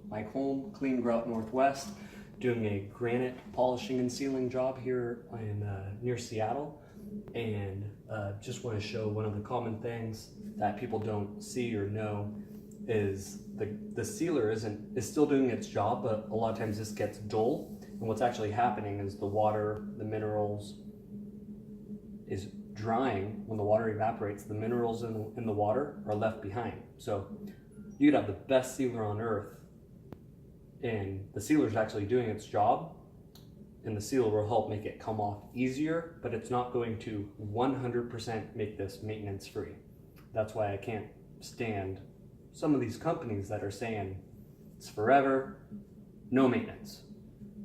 Mike Holm, Clean Grout Northwest, doing a granite polishing and sealing job here in near Seattle. And just want to show one of the common things that people don't see or know is the sealer is still doing its job, but a lot of times this gets dull. And what's actually happening is the water, the minerals is drying. When the water evaporates, the minerals in the water are left behind. So you could have the best sealer on earth and the sealer is actually doing its job, and the sealer will help make it come off easier, but it's not going to 100% make this maintenance free. That's why I can't stand some of these companies that are saying it's forever, no maintenance.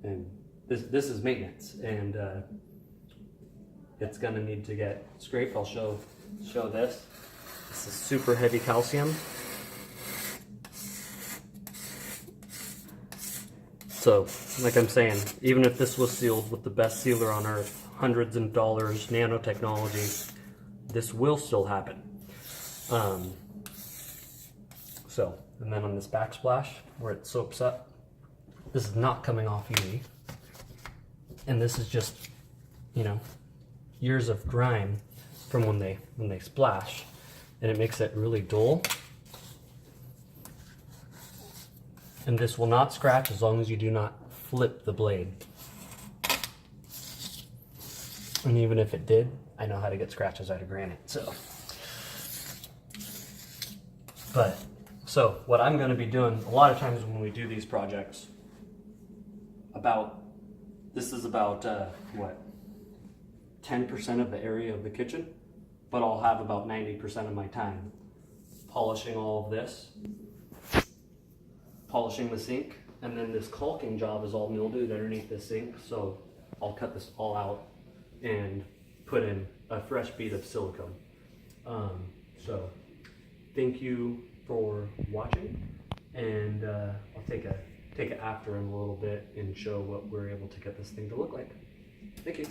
And this is maintenance, and it's gonna need to get scraped. I'll show this. This is super heavy calcium. So, like I'm saying, even if this was sealed with the best sealer on earth, hundreds of dollars, nanotechnology, this will still happen. So, and then on this backsplash, where it soaks up, this is not coming off easy. And this is just, you know, years of grime from when they splash, and it makes it really dull. And this will not scratch as long as you do not flip the blade. And even if it did, I know how to get scratches out of granite, so. So what I'm gonna be doing, a lot of times when we do these projects, this is about, what, 10% of the area of the kitchen, but I'll have about 90% of my time polishing all of this, polishing the sink, and then this caulking job is all mildewed underneath the sink, so I'll cut this all out and put in a fresh bead of silicone. So thank you for watching, and I'll take it after in a little bit and show what we're able to get this thing to look like. Thank you.